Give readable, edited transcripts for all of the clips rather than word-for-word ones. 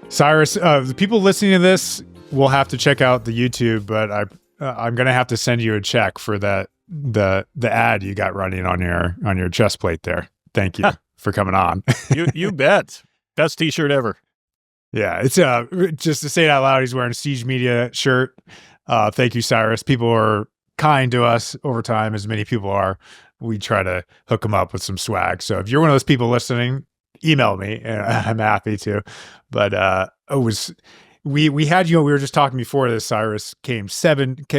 Cyrus, the people listening to this will have to check out the YouTube, but I'm gonna have to send you a check for the ad you got running on your chest plate there. Thank you for coming on. You bet. Best t-shirt ever. Yeah, it's just to say it out loud, he's wearing a Siege Media shirt. Thank you, Cyrus. People are kind to us over time, as many people are. We try to hook them up with some swag. So if you're one of those people listening, email me. I'm happy to. But we had you. We were just talking before this. Cyrus came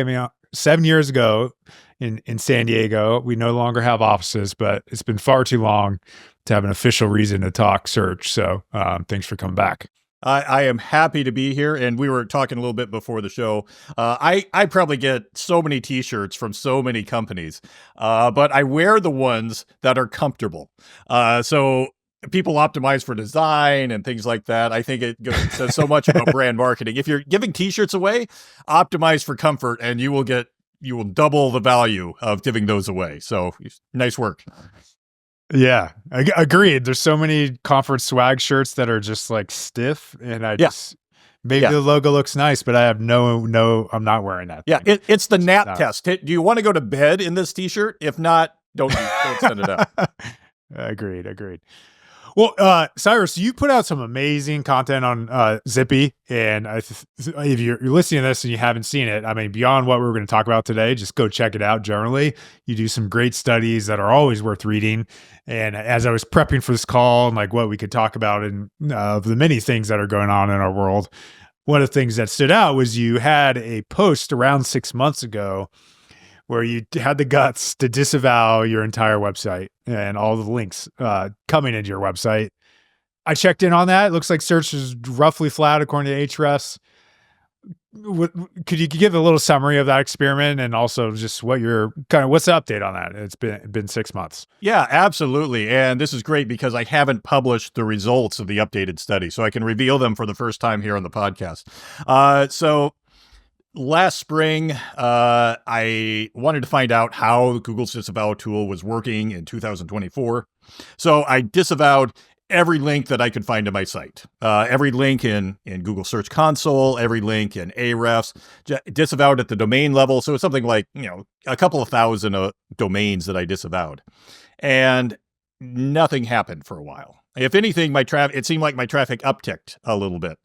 out 7 years ago in San Diego. We no longer have offices, but it's been far too long to have an official reason to talk search. So thanks for coming back. I am happy to be here, and we were talking a little bit before the show. I probably get so many t-shirts from so many companies, but I wear the ones that are comfortable. So people optimize for design and things like that. I think it says so much about brand marketing. If you're giving t-shirts away, optimize for comfort, and you will double the value of giving those away. So nice work. Yeah, agreed. There's so many conference swag shirts that are just like stiff, and maybe the logo looks nice, but I have no, I'm not wearing that. Yeah, it's the nap test. Do you want to go to bed in this t-shirt? If not, don't send it out. Agreed. Well, Cyrus, you put out some amazing content on Zippy, and if you're listening to this and you haven't seen it, I mean, beyond what we're going to talk about today, just go check it out. Generally, you do some great studies that are always worth reading. And as I was prepping for this call and like what we could talk about and the many things that are going on in our world, one of the things that stood out was you had a post around 6 months ago where you had the guts to disavow your entire website and all the links coming into your website. I checked in on that. It looks like search is roughly flat according to Ahrefs. Could you give a little summary of that experiment and also just what's the update on that? It's been 6 months. Yeah, absolutely. And this is great because I haven't published the results of the updated study, so I can reveal them for the first time here on the podcast. So last spring, I wanted to find out how Google's Disavow tool was working in 2024. So I disavowed every link that I could find to my site, every link in Google Search Console, every link in Ahrefs, disavowed at the domain level. So it's something like, a couple of thousand domains that I disavowed. And nothing happened for a while. If anything, it seemed like my traffic upticked a little bit.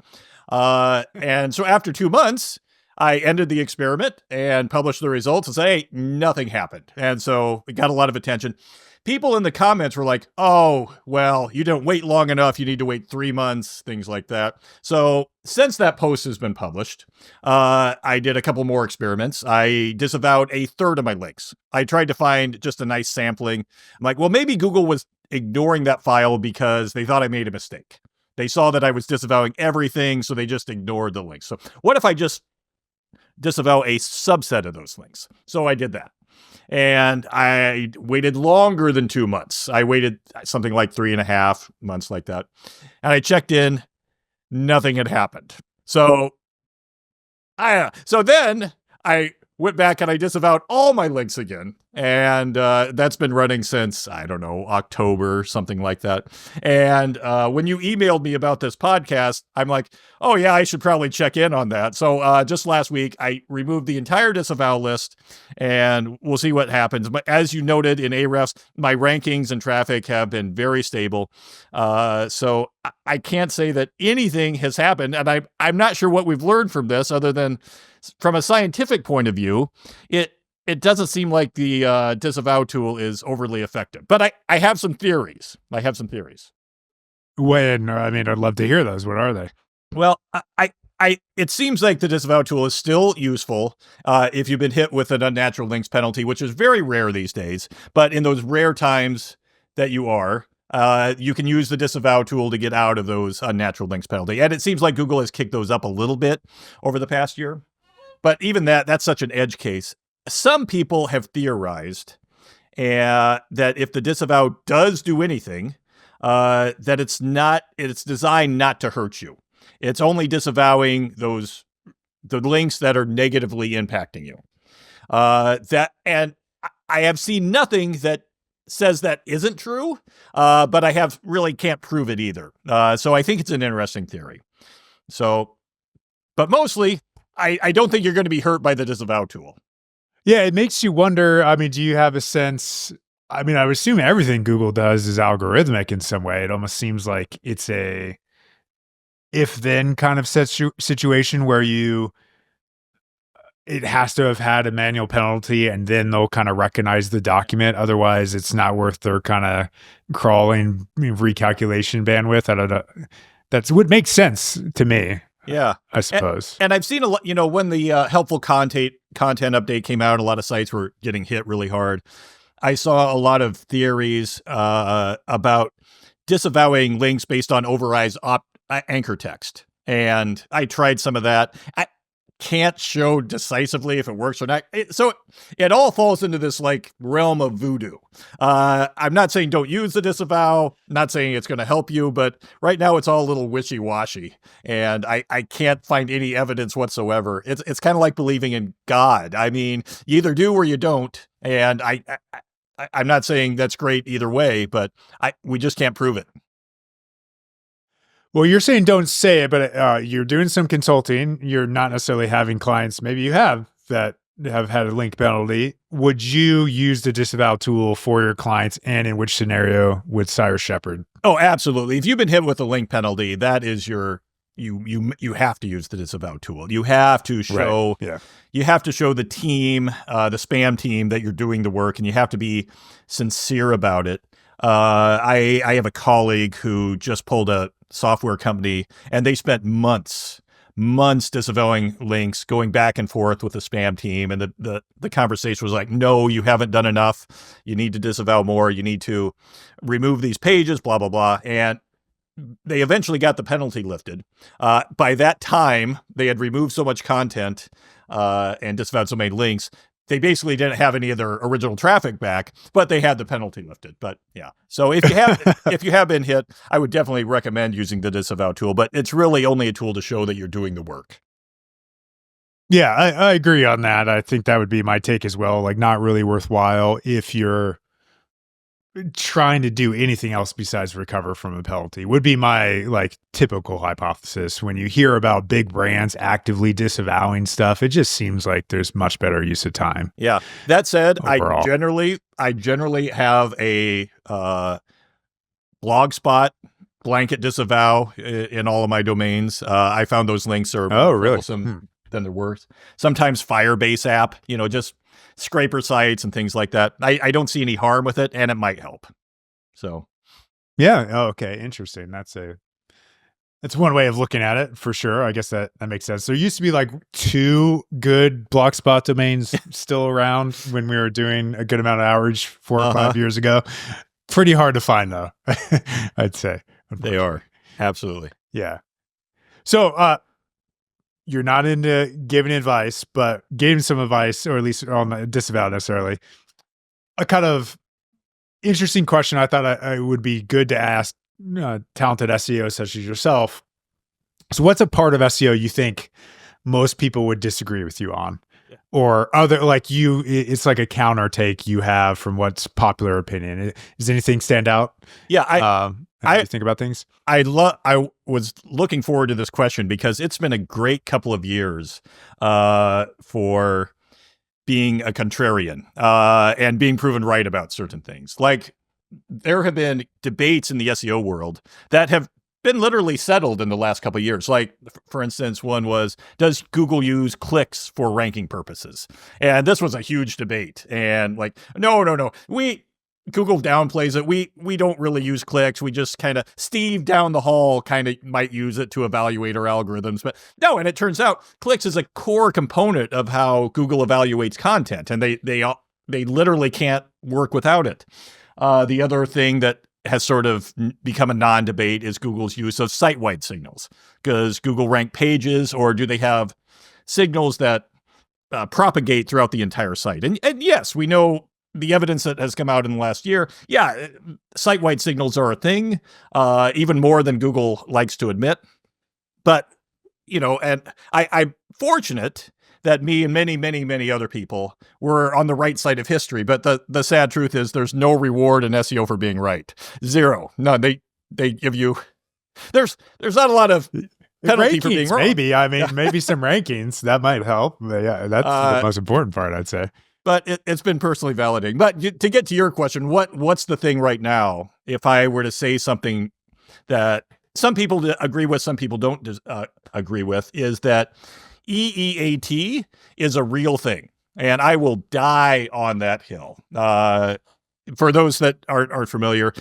And so after 2 months, I ended the experiment and published the results and say, hey, nothing happened. And so it got a lot of attention. People in the comments were like, oh, well, you didn't wait long enough. You need to wait 3 months, things like that. So since that post has been published, I did a couple more experiments. I disavowed a third of my links. I tried to find just a nice sampling. I'm like, well, maybe Google was ignoring that file because they thought I made a mistake. They saw that I was disavowing everything, so they just ignored the links. So what if I just disavow a subset of those links? So I did that. And I waited longer than 2 months. I waited something like 3.5 months like that. And I checked in, nothing had happened. So then I went back and I disavowed all my links again. And that's been running since, I don't know, October, something like that. And when you emailed me about this podcast, I'm like, oh yeah, I should probably check in on that. So just last week, I removed the entire disavow list, and we'll see what happens. But as you noted in Ahrefs, my rankings and traffic have been very stable. So I can't say that anything has happened. And I'm not sure what we've learned from this, other than from a scientific point of view, it doesn't seem like the Disavow tool is overly effective. But I have some theories. I'd love to hear those. What are they? Well, it seems like the Disavow tool is still useful if you've been hit with an unnatural links penalty, which is very rare these days. But in those rare times that you are, you can use the Disavow tool to get out of those unnatural links penalty. And it seems like Google has kicked those up a little bit over the past year. But even that's such an edge case. Some people have theorized that if the disavow does do anything, that it's designed not to hurt you. It's only disavowing the links that are negatively impacting you. And I have seen nothing that says that isn't true, but I really can't prove it either. So I think it's an interesting theory. So, but mostly, I don't think you're going to be hurt by the disavow tool. Yeah, it makes you wonder. I mean, do you have a sense? I mean, I would assume everything Google does is algorithmic in some way. It almost seems like it's a if-then kind of situation where it has to have had a manual penalty and then they'll kind of recognize the document. Otherwise, it's not worth their kind of crawling recalculation bandwidth. I don't know. That would make sense to me. Yeah, I suppose. And I've seen a lot, when the helpful content update came out, a lot of sites were getting hit really hard. I saw a lot of theories about disavowing links based on overrides anchor text. And I tried some of that. I can't show decisively if it works or not. So it all falls into this like realm of voodoo. I'm not saying don't use the disavow, not saying it's going to help you, but right now it's all a little wishy-washy. And I can't find any evidence whatsoever. It's kind of like believing in God. I mean, you either do or you don't. And I'm not saying that's great either way, but we just can't prove it. Well, you're saying don't say it, but you're doing some consulting. You're not necessarily having clients. Maybe you have that have had a link penalty. Would you use the disavow tool for your clients, and in which scenario with Cyrus Shepard? Oh, absolutely. If you've been hit with a link penalty, that is you have to use the disavow tool. You have to show, you have to show the team, the spam team, that you're doing the work, and you have to be sincere about it. I have a colleague who just pulled a software company, and they spent months disavowing links, going back and forth with the spam team. And the conversation was like, no, you haven't done enough. You need to disavow more. You need to remove these pages, blah, blah, blah. And they eventually got the penalty lifted. By that time, they had removed so much content and disavowed so many links. They basically didn't have any of their original traffic back, but they had the penalty lifted. But yeah, so if you have been hit, I would definitely recommend using the disavow tool. But it's really only a tool to show that you're doing the work. Yeah, I agree on that. I think that would be my take as well. Like, not really worthwhile if you're trying to do anything else besides recover from a penalty, would be my like typical hypothesis. When you hear about big brands actively disavowing stuff, it just seems like there's much better use of time. Yeah. That said, overall. I generally have a blogspot blanket disavow in all of my domains. I found those links are more troublesome than they're worth. Sometimes Firebase app, just scraper sites and things like that. I don't see any harm with it, and it might help. So, yeah. Oh, okay. Interesting. That's one way of looking at it for sure. I guess that makes sense. There used to be like 2 good Blogspot domains still around when we were doing a good amount of outreach 4 or 5 years ago. Pretty hard to find though, I'd say. They are. Absolutely. Yeah. So, you're not into giving advice, but giving some advice, or at least on the disavow necessarily. A kind of interesting question I thought I would be good to ask talented SEOs such as yourself. So what's a part of SEO you think most people would disagree with you on? Yeah. Or other, like it's like a counter take you have from what's popular opinion. Does anything stand out? Yeah. How do you think about things? I was looking forward to this question because it's been a great couple of years for being a contrarian and being proven right about certain things. Like, there have been debates in the SEO world that have been literally settled in the last couple of years. Like, for instance, one was, does Google use clicks for ranking purposes? And this was a huge debate. And like, no. Google downplays it. We don't really use clicks. We just kind of, Steve down the hall kind of might use it to evaluate our algorithms. But no, and it turns out clicks is a core component of how Google evaluates content. And they literally can't work without it. The other thing that has sort of become a non-debate is Google's use of site-wide signals. Does Google rank pages, or do they have signals that propagate throughout the entire site? And yes, we know the evidence that has come out in the last year, site-wide signals are a thing, even more than Google likes to admit. But, and I'm fortunate that me and many, many, many other people were on the right side of history. But the sad truth is there's no reward in SEO for being right. Zero. None. They give you, there's not a lot of penalty for being wrong. Maybe. I mean, maybe some rankings that might help. But yeah, that's the most important part, I'd say. But it's been personally validating. But to get to your question, what's the thing right now? If I were to say something that some people agree with, some people don't agree with, is that EEAT is a real thing. And I will die on that hill. For those that aren't familiar,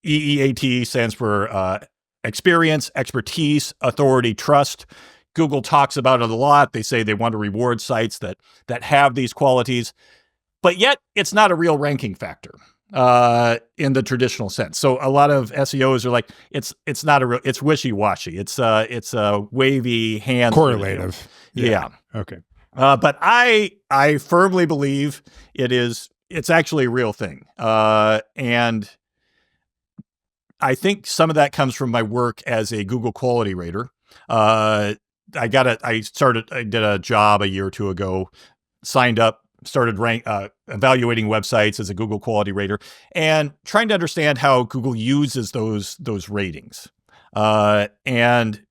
EEAT stands for experience, expertise, authority, trust. Google talks about it a lot. They say they want to reward sites that have these qualities, but yet it's not a real ranking factor in the traditional sense. So a lot of SEOs are like, it's not a real, it's wishy-washy. It's a wavy hand. Correlative. Yeah. Okay. But I firmly believe it's actually a real thing. And I think some of that comes from my work as a Google quality rater. I did a job a year or two ago, signed up, started evaluating websites as a Google quality rater, and trying to understand how Google uses those ratings, and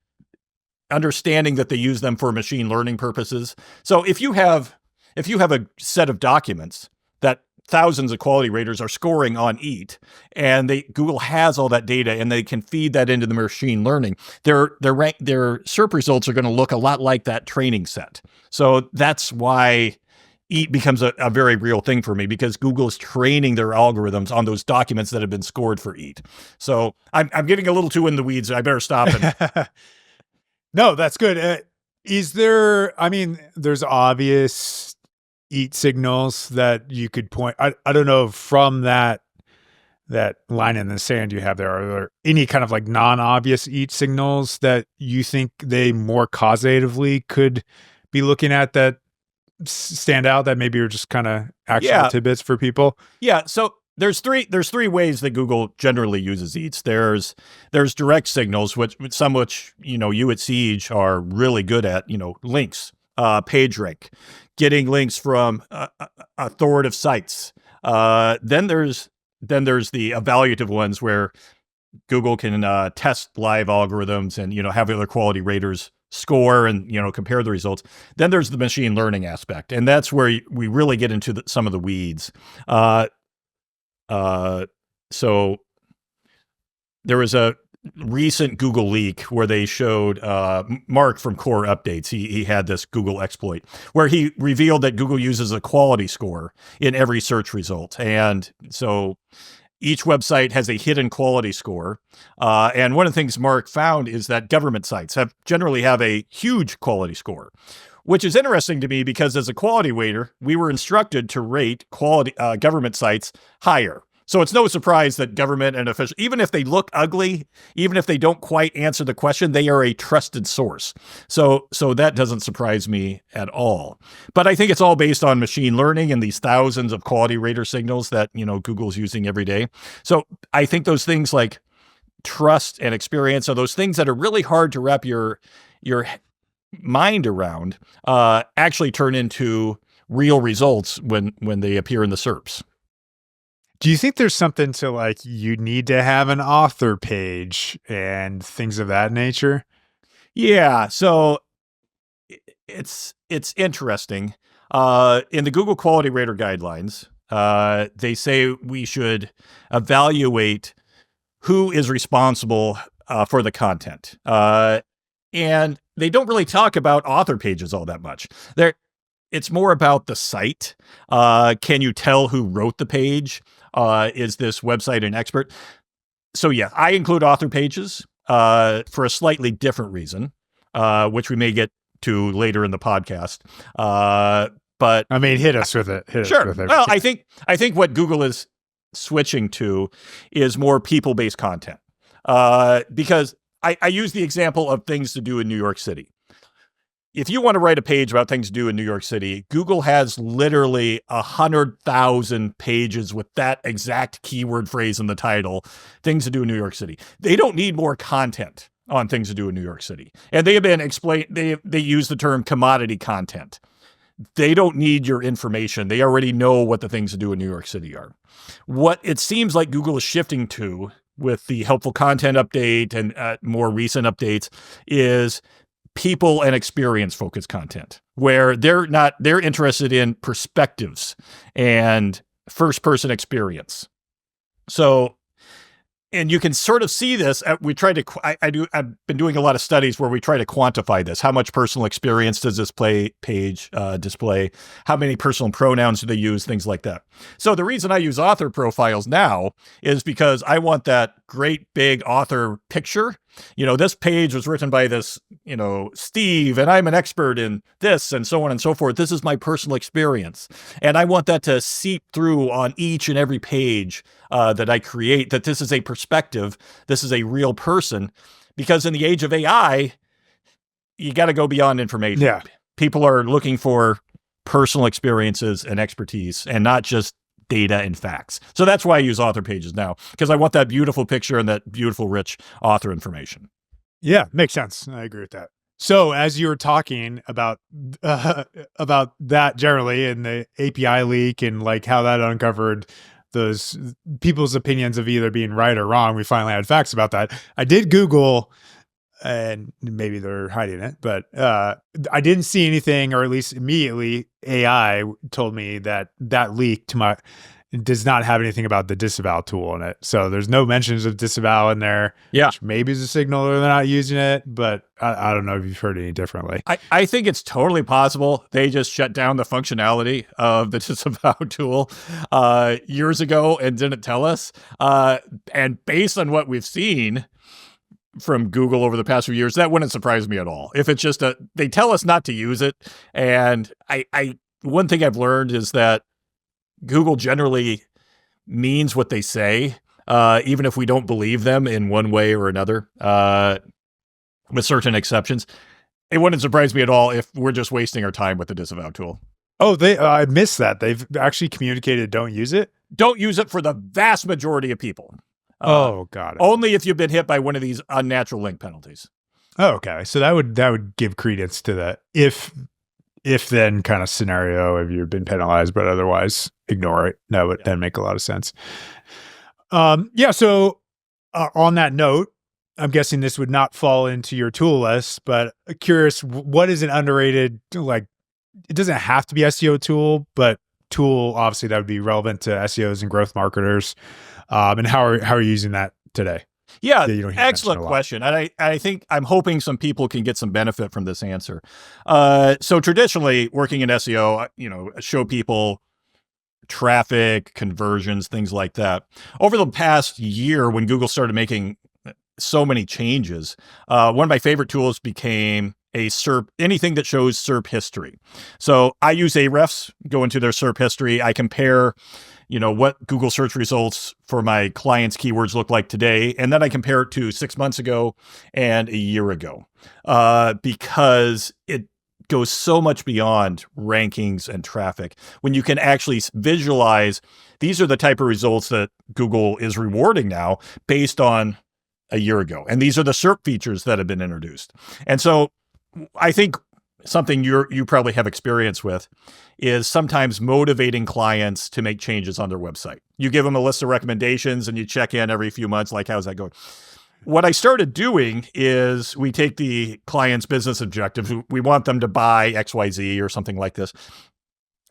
understanding that they use them for machine learning purposes. So if you have a set of documents that thousands of quality raters are scoring on EAT, and Google has all that data, and they can feed that into the machine learning, their SERP results are going to look a lot like that training set. So that's why EAT becomes a very real thing for me, because Google is training their algorithms on those documents that have been scored for EAT. So I'm getting a little too in the weeds. I better stop it. No, that's good. There's obvious EAT signals that you could point. I don't know, from that line in the sand you have there, are there any kind of like non-obvious EAT signals that you think they more causatively could be looking at that stand out, that maybe are just kind of actual tidbits for people? Yeah. So there's three ways that Google generally uses EATs. There's direct signals, which you at Siege are really good at, links, page rank, getting links from authoritative sites. Then there's the evaluative ones where Google can test live algorithms and have other quality raters score and compare the results. Then there's the machine learning aspect, and that's where we really get into some of the weeds. So there was a recent Google leak where they showed Mark from Core Updates. He had this Google exploit where he revealed that Google uses a quality score in every search result. And so each website has a hidden quality score. And one of the things Mark found is that government sites generally have a huge quality score, which is interesting to me because as a quality rater, we were instructed to rate quality government sites higher. So it's no surprise that government and official, even if they look ugly, even if they don't quite answer the question, they are a trusted source. So that doesn't surprise me at all. But I think it's all based on machine learning and these thousands of quality rater signals that, Google's using every day. So I think those things like trust and experience are those things that are really hard to wrap your mind around, actually turn into real results when they appear in the SERPs. Do you think there's something to like, you need to have an author page and things of that nature? Yeah. So it's interesting. In the Google Quality Rater Guidelines, they say we should evaluate who is responsible for the content. And they don't really talk about author pages all that much. It's more about the site. Can you tell who wrote the page? Is this website an expert? So yeah, I include author pages for a slightly different reason, which we may get to later in the podcast. But hit us with it. Sure. Well, I think what Google is switching to is more people-based content, because I use the example of things to do in New York City. If you want to write a page about things to do in New York City, Google has literally 100,000 pages with that exact keyword phrase in the title, things to do in New York City. They don't need more content on things to do in New York City. And they have been they use the term commodity content. They don't need your information. They already know what the things to do in New York City are. What it seems like Google is shifting to with the helpful content update and more recent updates is people and experience focused content, where they're interested in perspectives and first person experience. So, and you can sort of see this. We try to, I've been doing a lot of studies where we try to quantify this. How much personal experience does this page display? How many personal pronouns do they use? Things like that. So the reason I use author profiles now is because I want that great big author picture. This page was written by this, Steve, and I'm an expert in this and so on and so forth. This is my personal experience. And I want that to seep through on each and every page that I create, that this is a perspective. This is a real person, because in the age of AI, you got to go beyond information. Yeah. People are looking for personal experiences and expertise and not just data and facts. So that's why I use author pages now, because I want that beautiful picture and that beautiful, rich author information. Yeah, makes sense. I agree with that. So as you were talking about that generally and the API leak and like how that uncovered those people's opinions of either being right or wrong, we finally had facts about that. I did Google, and maybe they're hiding it, but I didn't see anything, or at least immediately AI told me that leak does not have anything about the Disavow tool in it. So there's no mentions of Disavow in there. Yeah. Which maybe is a signal that they're not using it, but I don't know if you've heard any differently. I think it's totally possible they just shut down the functionality of the Disavow tool years ago and didn't tell us. And based on what we've seen from Google over the past few years, that wouldn't surprise me at all. If it's just they tell us not to use it. And one thing I've learned is that Google generally means what they say, even if we don't believe them in one way or another, with certain exceptions. It wouldn't surprise me at all if we're just wasting our time with the Disavow tool. Oh, I missed that. They've actually communicated don't use it? Don't use it for the vast majority of people. Got it. Only if you've been hit by one of these unnatural link penalties. Oh, okay. So that would give credence to the if then kind of scenario if you've been penalized, but otherwise ignore it. That would then make a lot of sense. So on that note, I'm guessing this would not fall into your tool list, but curious, what is an underrated, like, it doesn't have to be SEO tool, but tool obviously that would be relevant to SEOs and growth marketers. And how are you using that today? Yeah, excellent question. And I think I'm hoping some people can get some benefit from this answer. So traditionally, working in SEO, show people traffic, conversions, things like that. Over the past year, when Google started making so many changes, one of my favorite tools became a SERP, anything that shows SERP history. So I use Ahrefs, go into their SERP history. I compare what Google search results for my clients' keywords look like today. And then I compare it to 6 months ago and a year ago, because it goes so much beyond rankings and traffic. When you can actually visualize, these are the type of results that Google is rewarding now based on a year ago. And these are the SERP features that have been introduced. And so I think something you probably have experience with is sometimes motivating clients to make changes on their website. You give them a list of recommendations and you check in every few months, like, how's that going? What I started doing is we take the client's business objectives. We want them to buy XYZ or something like this.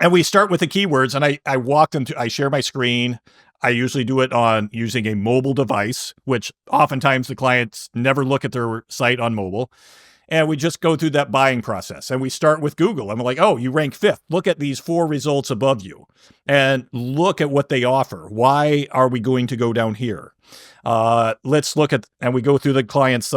And we start with the keywords, and I walk them I share my screen. I usually do it on using a mobile device, which oftentimes the clients never look at their site on mobile. And we just go through that buying process. And we start with Google. I'm like, oh, you rank 5th. Look at these 4 results above you and look at what they offer. Why are we going to go down here? Let's look at, and we go through the client's,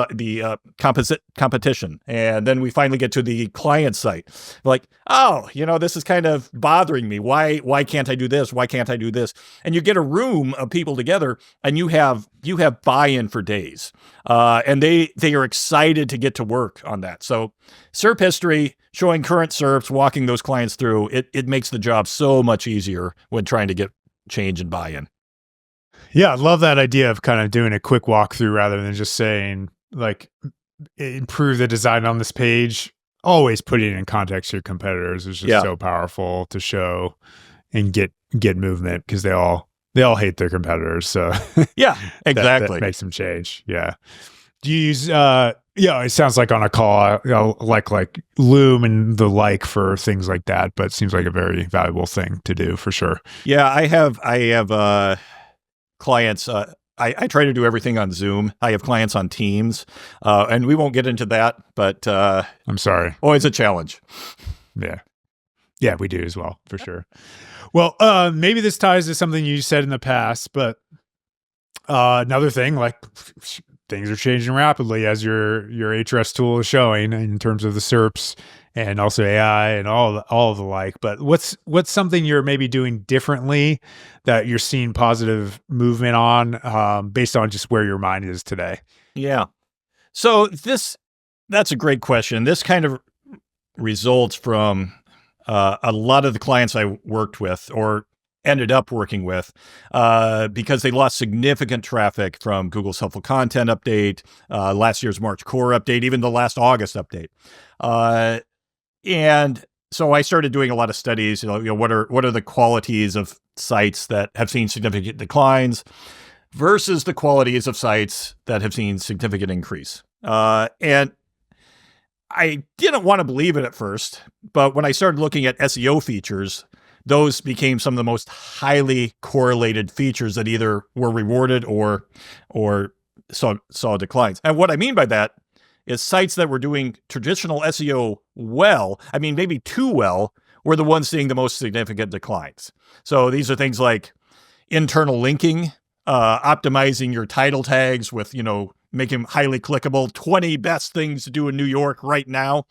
competition. And then we finally get to the client site. Like, oh, this is kind of bothering me. Why can't I do this? Why can't I do this? And you get a room of people together and you have buy-in for days. And they are excited to get to work on that. So SERP history, showing current SERPs, walking those clients through, it makes the job so much easier when trying to get change and buy-in. Yeah, I love that idea of kind of doing a quick walkthrough rather than just saying, like improve the design on this page, always putting it in context to your competitors is just so powerful to show and get movement, because they all hate their competitors. So yeah, exactly. that makes them change. Yeah. Do you use it sounds like on a call, like Loom and the like for things like that, but it seems like a very valuable thing to do for sure. Yeah, I have clients. I try to do everything on Zoom. I have clients on Teams, and we won't get into that, but I'm sorry. Always a challenge. Yeah, we do as well, for sure. Well, maybe this ties to something you said in the past, but another thing, like things are changing rapidly, as your HRS tool is showing, in terms of the SERPs and also AI and all of the like. But what's something you're maybe doing differently that you're seeing positive movement on, based on just where your mind is today? Yeah. So that's a great question. This kind of results from a lot of the clients I worked with or ended up working with, because they lost significant traffic from Google's Helpful Content update, last year's March Core update, even the last August update. And so I started doing a lot of studies, what are the qualities of sites that have seen significant declines versus the qualities of sites that have seen significant increase. And I didn't want to believe it at first, but when I started looking at SEO features, those became some of the most highly correlated features that either were rewarded or saw declines. And what I mean by that is sites that were doing traditional SEO well, I mean, maybe too well, were the ones seeing the most significant declines. So these are things like internal linking, optimizing your title tags with, make them highly clickable, 20 best things to do in New York right now.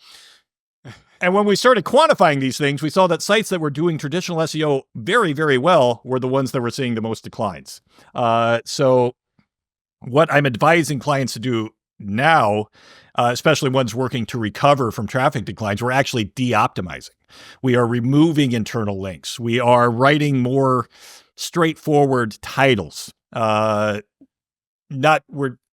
And when we started quantifying these things, we saw that sites that were doing traditional SEO very, very well were the ones that were seeing the most declines. So what I'm advising clients to do now, especially ones working to recover from traffic declines, we're actually de-optimizing. We are removing internal links. We are writing more straightforward titles. We're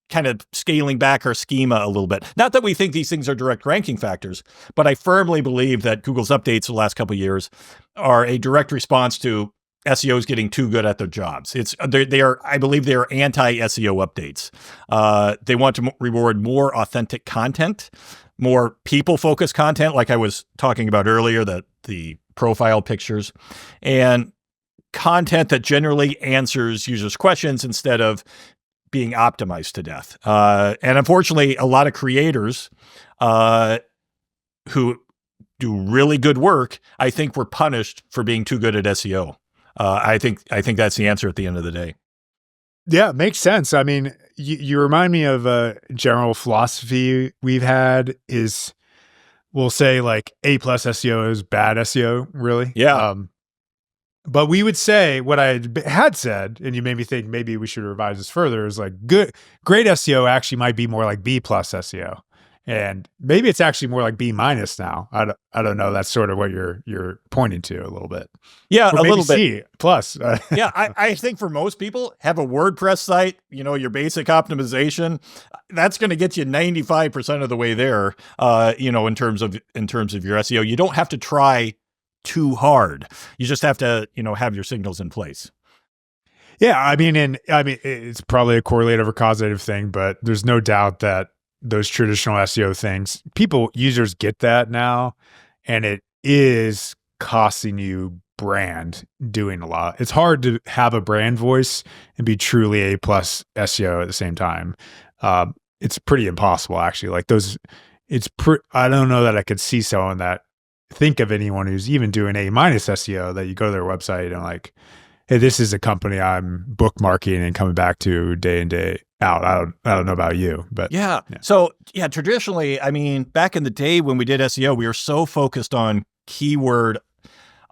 kind of scaling back our schema a little bit. Not that we think these things are direct ranking factors, but I firmly believe that Google's updates the last couple of years are a direct response to SEOs getting too good at their jobs. I believe they are anti-SEO updates. They want to reward more authentic content, more people-focused content, like I was talking about earlier, the profile pictures, and content that generally answers users' questions instead of being optimized to death. And unfortunately, a lot of creators who do really good work, I think, were punished for being too good at SEO. I think that's the answer at the end of the day. Yeah, makes sense. I mean, you remind me of a general philosophy we've had is, we'll say like A+ SEO is bad SEO, really. Yeah. But we would say, what I had said, and you made me think maybe we should revise this further, is like great SEO actually might be more like B+ SEO. And maybe it's actually more like B- now. I don't know. That's sort of what you're pointing to a little bit. Yeah, or a little bit. C+. Yeah, I think for most people, have a WordPress site, your basic optimization, that's going to get you 95% of the way there. In terms of your SEO, you don't have to try too hard. You just have to, have your signals in place. Yeah, I mean, it's probably a correlative or causative thing, but there's no doubt that those traditional SEO things, users get that now, and it is costing you brand doing a lot. It's hard to have a brand voice and be truly A+ SEO at the same time. It's pretty impossible, actually. Like I don't know that I could see someone that think of anyone who's even doing A- SEO that you go to their website and like, hey, this is a company I'm bookmarking and coming back to day in, day out. I don't know about you, but yeah. So yeah, traditionally, I mean, back in the day when we did SEO, we were so focused on keyword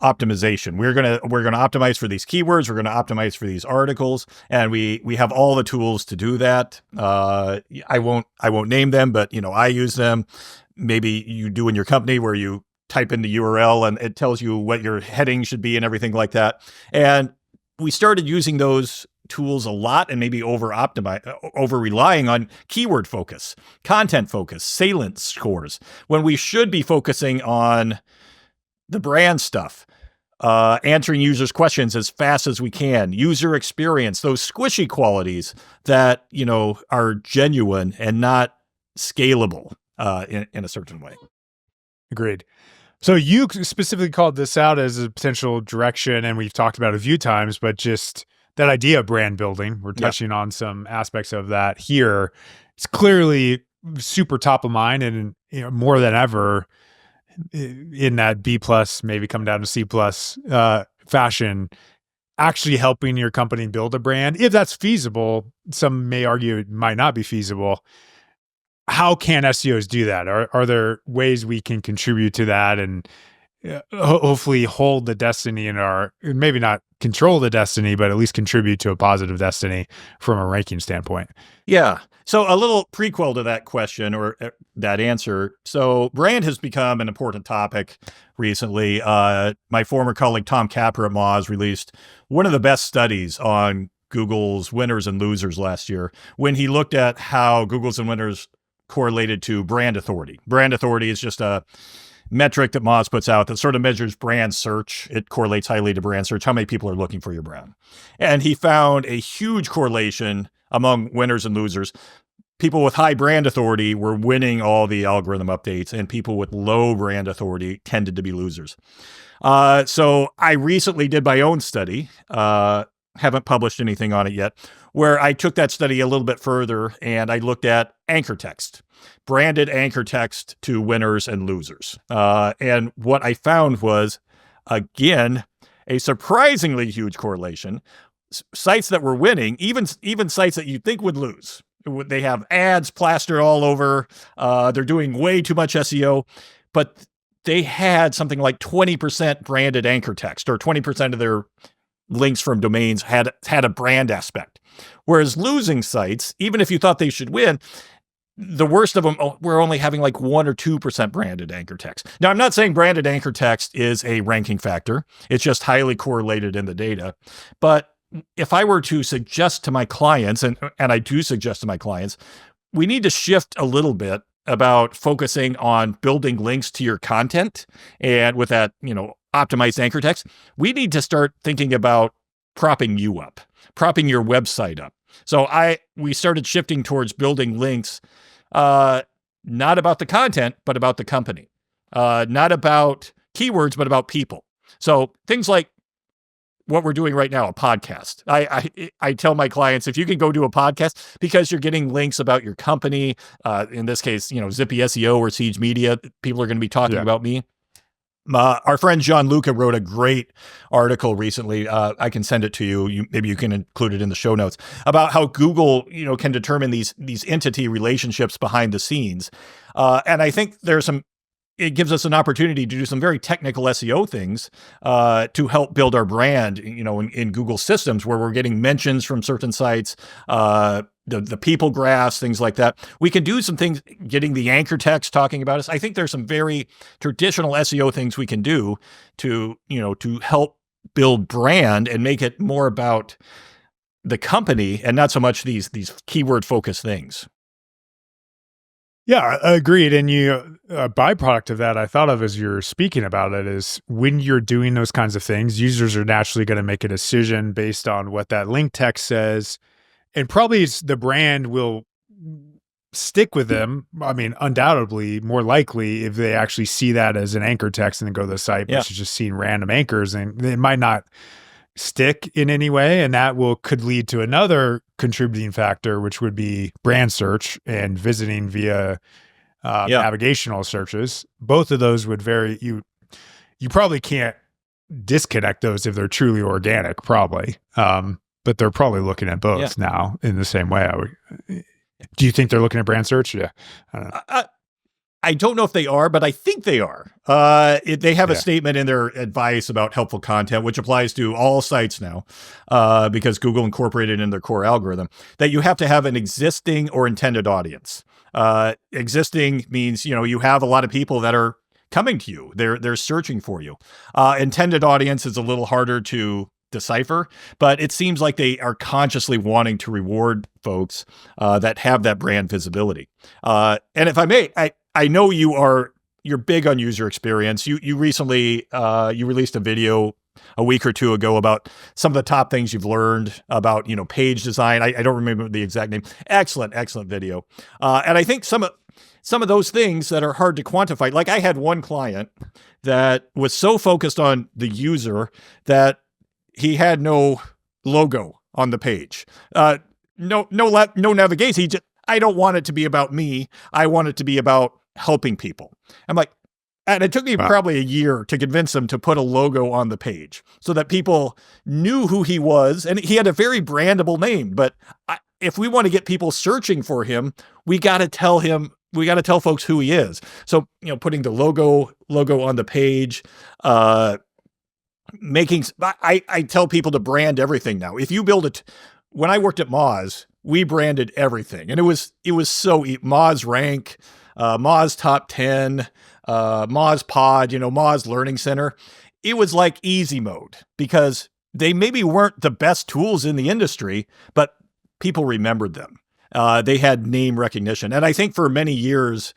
optimization. We're gonna optimize for these keywords. We're gonna optimize for these articles, and we have all the tools to do that. I won't name them, but I use them. Maybe you do in your company where you type in the URL and it tells you what your heading should be and everything like that. And we started using those tools a lot and maybe over relying on keyword focus, content focus, salient scores, when we should be focusing on the brand stuff, answering users' questions as fast as we can, user experience, those squishy qualities that, are genuine and not scalable in a certain way. Agreed. So you specifically called this out as a potential direction, and we've talked about it a few times, but just that idea of brand building, we're touching on some aspects of that here. It's clearly super top of mind, and more than ever in that B plus, maybe come down to C plus fashion, actually helping your company build a brand. If that's feasible, some may argue it might not be feasible. How can SEOs do that? Are there ways we can contribute to that and hopefully hold the destiny in maybe not control the destiny, but at least contribute to a positive destiny from a ranking standpoint? Yeah. So a little prequel to that question or that answer. So brand has become an important topic recently. My former colleague, Tom Capper at Moz, released one of the best studies on Google's winners and losers last year when he looked at how Google's and winners correlated to brand authority. Brand authority is just a metric that Moz puts out that sort of measures brand search. It correlates highly to brand search, how many people are looking for your brand. And he found a huge correlation among winners and losers. People with high brand authority were winning all the algorithm updates, and people with low brand authority tended to be losers. So I recently did my own study, haven't published anything on it yet, where I took that study a little bit further and I looked at anchor text, branded anchor text to winners and losers. And what I found was, again, a surprisingly huge correlation. Sites that were winning, even sites that you think would lose, they have ads plastered all over. They're doing way too much SEO, but they had something like 20% branded anchor text, or 20% of their links from domains had a brand aspect. Whereas losing sites, even if you thought they should win, the worst of them were only having like 1 or 2% branded anchor text. Now, I'm not saying branded anchor text is a ranking factor. It's just highly correlated in the data. But if I were to suggest to my clients, and I do suggest to my clients, we need to shift a little bit about focusing on building links to your content. And with that, optimized anchor text, we need to start thinking about propping you up, propping your website up. So we started shifting towards building links, not about the content, but about the company, not about keywords, but about people. So things like what we're doing right now, a podcast. I tell my clients, if you can go do a podcast because you're getting links about your company, in this case, Zippy SEO or Siege Media, people are going to be talking about me. Our friend John Luca wrote a great article recently. I can send it to you. Maybe you can include it in the show notes about how Google, can determine these entity relationships behind the scenes. And I think it gives us an opportunity to do some very technical SEO things to help build our brand, in Google systems where we're getting mentions from certain sites, the people graphs, things like that. We can do some things, getting the anchor text talking about us. I think there's some very traditional SEO things we can do to help build brand and make it more about the company and not so much these keyword focused things. Yeah, agreed. And a byproduct of that I thought of as you're speaking about it is when you're doing those kinds of things, users are naturally going to make a decision based on what that link text says. And probably the brand will stick with them. I mean, undoubtedly, more likely if they actually see that as an anchor text and then go to the site versus just seeing random anchors, and it might not stick in any way. And that could lead to another contributing factor, which would be brand search and visiting via navigational searches. Both of those would you probably can't disconnect those if they're truly organic, probably. But they're probably looking at both now in the same way. Do you think they're looking at brand search? Yeah. I don't know. I don't know if they are, but I think they are. They have a statement in their advice about helpful content, which applies to all sites now, because Google incorporated it in their core algorithm, that you have to have an existing or intended audience. Existing means, you have a lot of people that are coming to you. They're searching for you. Intended audience is a little harder to decipher, but it seems like they are consciously wanting to reward folks that have that brand visibility. And if I may, I know you're big on user experience. You recently you released a video a week or two ago about some of the top things you've learned about, page design. I don't remember the exact name. Excellent video. And I think some of those things that are hard to quantify, like I had one client that was so focused on the user that he had no logo on the page. No navigation. I don't want it to be about me. I want it to be about helping people. I'm like, and it took me probably a year to convince him to put a logo on the page so that people knew who he was. And he had a very brandable name, but if we want to get people searching for him, we got to tell folks who he is. So, putting the logo on the page, I tell people to brand everything now. If you build it, when I worked at Moz, we branded everything, and it was so Moz Rank, Moz Top 10, Moz Pod, Moz Learning Center. It was like easy mode because they maybe weren't the best tools in the industry, but people remembered them. They had name recognition. And I think for many years,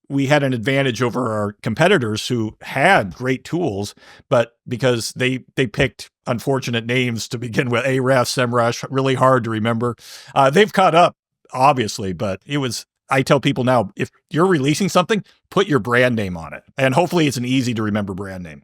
we had an advantage over our competitors who had great tools, but because they picked unfortunate names to begin with, Aref, SEMrush, really hard to remember. They've caught up, obviously, but I tell people now, if you're releasing something, put your brand name on it. And hopefully it's an easy to remember brand name.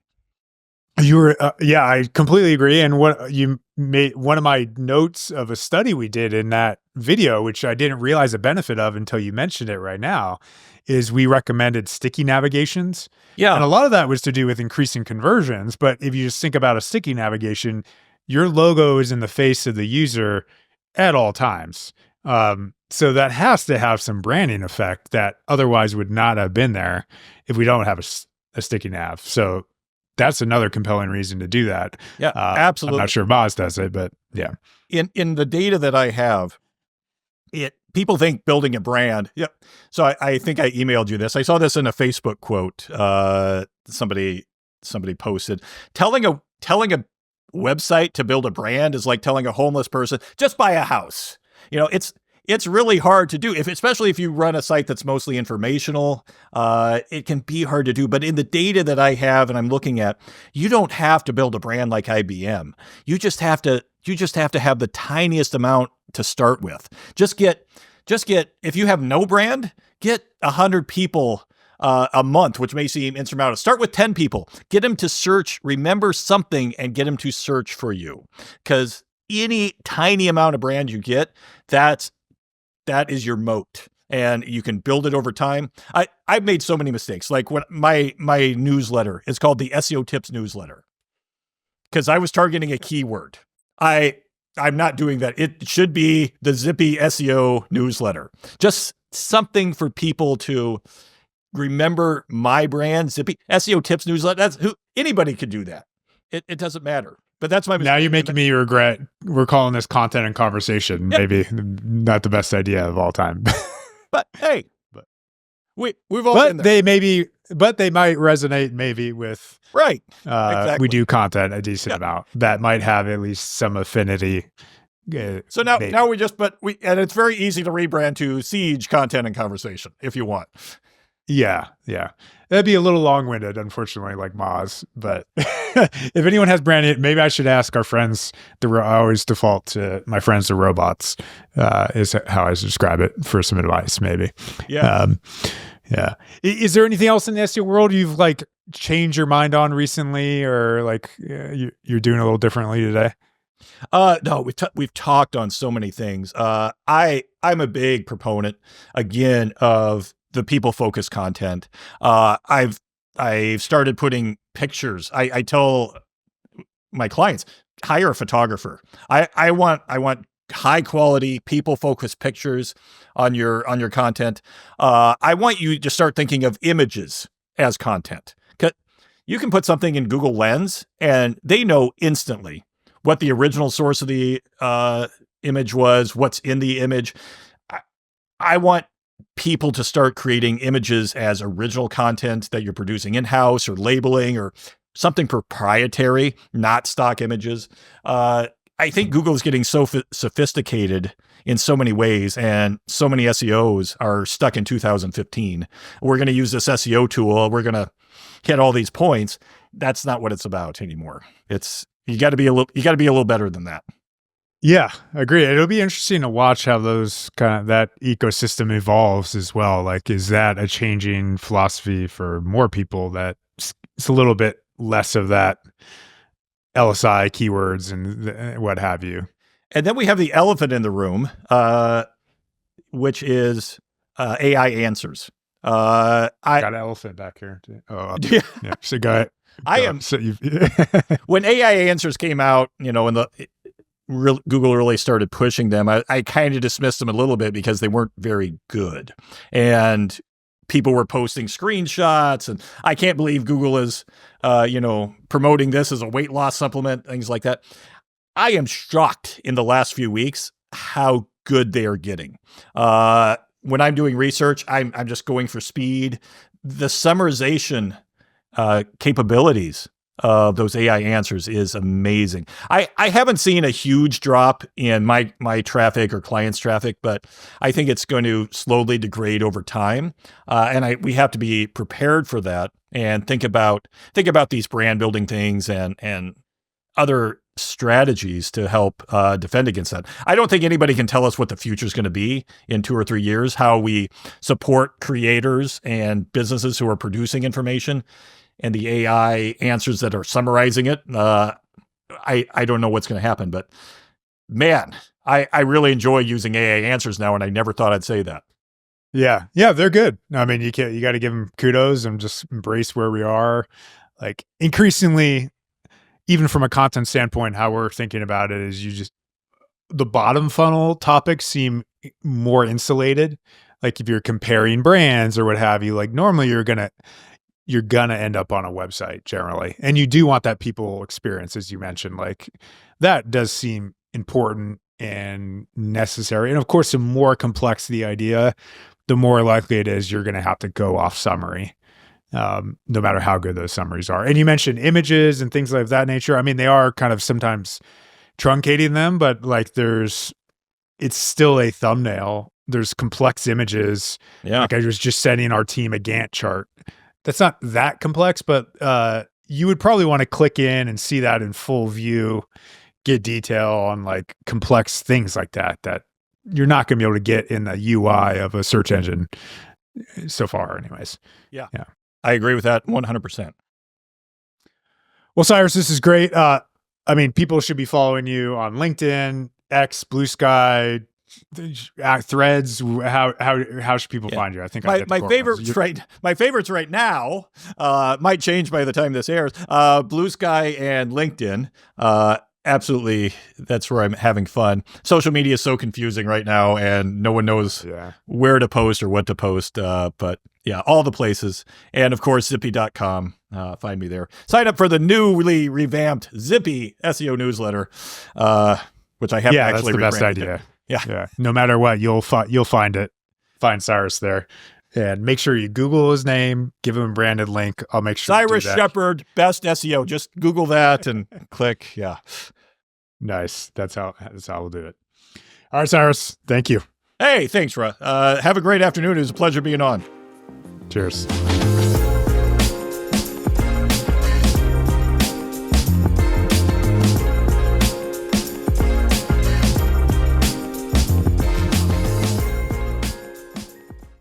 I completely agree. And what you made, one of my notes of a study we did in that video, which I didn't realize the benefit of until you mentioned it right now, is we recommended sticky navigations. Yeah. And a lot of that was to do with increasing conversions. But if you just think about a sticky navigation, your logo is in the face of the user at all times. So that has to have some branding effect that otherwise would not have been there if we don't have a sticky nav. So that's another compelling reason to do that. Yeah, absolutely. I'm not sure Moz does it, but yeah. In the data that I have, people think building a brand. Yeah. So I think I emailed you this. I saw this in a Facebook quote. Somebody posted, telling a website to build a brand is like telling a homeless person, just buy a house. It's really hard to do, especially if you run a site that's mostly informational. It can be hard to do. But in the data that I have and I'm looking at, you don't have to build a brand like IBM. You just have to have the tiniest amount to start with. Just get. If you have no brand, get 100 people a month, which may seem insurmountable. Start with 10 people. Get them to search. Remember something and get them to search for you, because any tiny amount of brand you get, that is your moat, and you can build it over time. I've made so many mistakes. Like when my newsletter is called the SEO Tips Newsletter, because I was targeting a keyword. I'm not doing that. It should be the Zippy SEO newsletter. Just something for people to remember my brand, Zippy SEO Tips Newsletter. Anybody could do that. It doesn't matter. But that's my mistake. Now you're making me regret we're calling this content and conversation. Yep. Maybe not the best idea of all time. But hey, we've all been there. But they might resonate maybe with right. Exactly. We do content a decent amount that might have at least some affinity. So now and it's very easy to rebrand to Siege Content and Conversation if you want. Yeah. That'd be a little long-winded, unfortunately, like Moz. But if anyone has branding, maybe I should ask our friends. I always default to my friends, the robots, is how I describe it, for some advice, maybe. Yeah. Yeah. Is there anything else in the SEO world you've changed your mind on recently, or you're doing a little differently today? No, we've talked on so many things. I'm a big proponent again of the people-focused content. I've started putting pictures. I tell my clients, hire a photographer. I want high quality, people-focused pictures on your content. I want you to start thinking of images as content. 'Cause you can put something in Google Lens and they know instantly what the original source of the image was, what's in the image. I want people to start creating images as original content that you're producing in-house, or labeling, or something proprietary, not stock images. I think Google is getting so sophisticated in so many ways, and so many SEOs are stuck in 2015. We're going to use this SEO tool. We're going to hit all these points. That's not what it's about anymore. You got to be a little better than that. Yeah, agree. It'll be interesting to watch how that ecosystem evolves as well. Like, is that a changing philosophy for more people that it's a little bit less of that LSI keywords and what have you? And then we have the elephant in the room, which is AI answers. I got an elephant back here. Oh, yeah. So go ahead. When AI answers came out, Google really started pushing them. I kind of dismissed them a little bit because they weren't very good, and people were posting screenshots. And I can't believe Google is, promoting this as a weight loss supplement, things like that. I am shocked in the last few weeks how good they are getting. When I'm doing research, I'm just going for speed. The summarization capabilities of those AI answers is amazing. I haven't seen a huge drop in my traffic or clients' traffic, but I think it's going to slowly degrade over time. And we have to be prepared for that and think about these brand building things and other strategies to help defend against that. I don't think anybody can tell us what the future is going to be in 2 or 3 years, how we support creators and businesses who are producing information, and the AI answers that are summarizing it. I don't know what's going to happen, but man, I really enjoy using AI answers now, and I never thought I'd say that. Yeah, they're good. I mean, you got to give them kudos and just embrace where we are. Like, increasingly, even from a content standpoint, how we're thinking about it is the bottom funnel topics seem more insulated. Like, if you're comparing brands or what have you, like normally you're gonna end up on a website generally, and you do want that people experience, as you mentioned. Like, that does seem important and necessary. And of course, the more complex the idea, the more likely it is you're going to have to go off summary. No matter how good those summaries are. And you mentioned images and things like that nature. I mean, they are kind of sometimes truncating them, but like it's still a thumbnail. There's complex images. Yeah. Like, I was just sending our team a Gantt chart. That's not that complex, but you would probably want to click in and see that in full view, get detail on like complex things like that you're not going to be able to get in the UI of a search engine so far anyways. Yeah. I agree with that 100%. Well, Cyrus, this is great. I mean, people should be following you on LinkedIn, X, Blue Sky, Threads. How should people find you? I think my favorites right now might change by the time this airs. Blue Sky and LinkedIn. Absolutely, that's where I'm having fun. Social media is so confusing right now, and no one knows where to post or what to post. But yeah, all the places. And of course, zippy.com. Find me there. Sign up for the newly revamped Zippy SEO newsletter, which I haven't actually that's the best idea. Yeah. No matter what, you'll find it. Find Cyrus there. And make sure you Google his name, give him a branded link. I'll make sure Cyrus Shepard, best SEO. Just Google that and click. Yeah. Nice. That's how we'll do it. All right, Cyrus. Thank you. Hey, thanks, Ra. Have a great afternoon. It was a pleasure being on. Cheers.